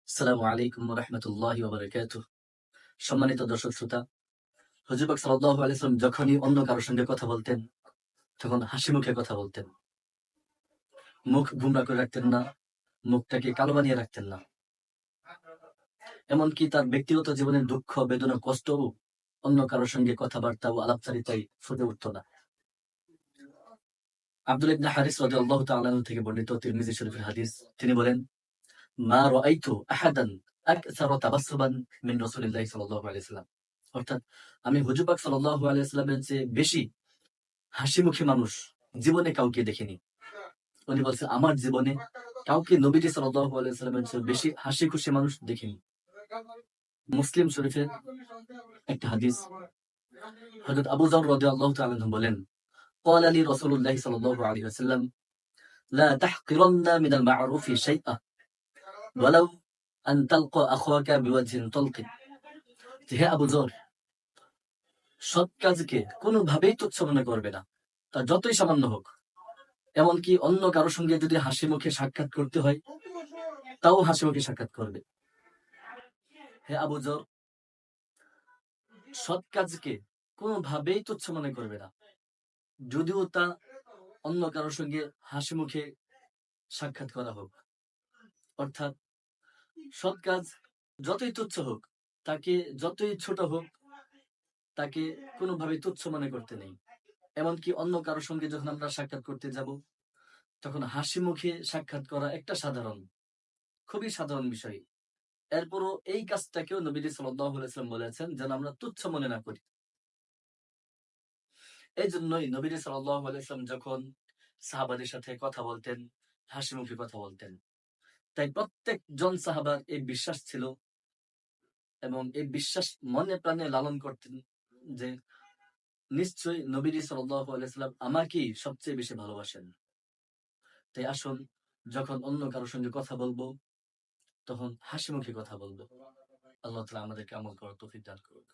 আসসালামু আলাইকুম ওয়া রাহমাতুল্লাহি ওয়া বারাকাতুহু। সম্মানিত দর্শক শ্রোতা, হুজুর পাক সাল্লাল্লাহু আলাইহি ওয়াসাল্লাম যখনই অন্য কারো সঙ্গে কথা বলতেন, তখন হাসি মুখে কথা বলতেন। মুখ গোমড়া করে রাখতেন না, মুখটাকে কালো বানিয়ে রাখতেন না। এমনকি তার ব্যক্তিগত জীবনের দুঃখ, বেদনা, কষ্টও অন্য কারো সঙ্গে কথাবার্তা ও আলাপচারিতায় ফুটে উঠত না। আব্দুল্লাহ ইবনে হারিস রাদিয়াল্লাহু তাআলা আনহু থেকে বর্ণিত তিরমিজি শরীফের হাদিস। তিনি বলেন, মা রাআইতু আহাদান আকসারা তাবাসসুমান মিন রাসূলিল্লাহি সাল্লাল্লাহু আলাইহি ওয়াসাল্লাম। অর্থাৎ আমি হুজুর পাক সাল্লাল্লাহু আলাইহি ওয়াসাল্লামের চেয়ে বেশি হাসিমুখী মানুষ জীবনে কাউকে দেখিনি। উনি বলছেন, আমার জীবনে কাউকে নবীজি সাল্লাল্লাহু আলাইহি ওয়াসাল্লামের চেয়ে বেশি হাসি খুশি মানুষ দেখিনি। মুসলিম শরীফের একটা হাদিস, হযরত আবু যর রাদিয়াল্লাহু তাআলা আনহু বলেন, قال لي رسول الله صلى الله عليه وسلم لا تحقرن من المعروف شيئا ولو أن تلقى أخاك بوجه طلق। হে আবু যর, সৎ কাজকে কোনোভাবেই তুচ্ছ মনে করবে না, তা যতই সামান্য হোক। এমনকি অন্য কারো সঙ্গে যদি হাসি মুখে সাক্ষাৎ করতে হয়, তাও হাসি মুখে সাক্ষাৎ করবে। হে আবু যর, সৎ কাজকে কোনোভাবেই তুচ্ছ মনে করবে না, যদিও তা অন্য কারোর সঙ্গে হাসি মুখে সাক্ষাৎ করা হোক। অর্থাৎ সৎ কাজ যতই তুচ্ছ হোক, তাকে যতই ছোট হোক, তাকে কোনোভাবেই তুচ্ছ মনে করতে নেই। এমনকি অন্য কারোর সঙ্গে যখন আমরা সাক্ষাৎ করতে যাব, তখন হাসি মুখে সাক্ষাৎ করা একটা খুবই সাধারণ বিষয়। এরপরও এই কাজটাকেও নবীজি সাল্লাল্লাহু আলাইহি ওয়াসাল্লাম বলেছেন যেন আমরা তুচ্ছ মনে না করি। এই জন্যই নবীজি সাল্লাল্লাহু আলাইহি ওয়াসাল্লাম যখন সাহাবাদের সাথে কথা বলতেন, হাসি মুখে কথা বলতেন। তাই প্রত্যেকজন সাহাবার এই বিশ্বাস ছিল এবং এই বিশ্বাস মনে প্রাণে লালন করতেন যে নিশ্চয়ই নবীজি সাল্লাল্লাহু আলাইহি ওয়াসাল্লাম আমাকেই সবচেয়ে বেশি ভালোবাসেন। তাই আসুন, যখন অন্য কারোর সঙ্গে কথা বলবো, তখন হাসি মুখে কথা বলবো। আল্লাহ তাআলা আমাদেরকে আমল করার তৌফিক দান করুক।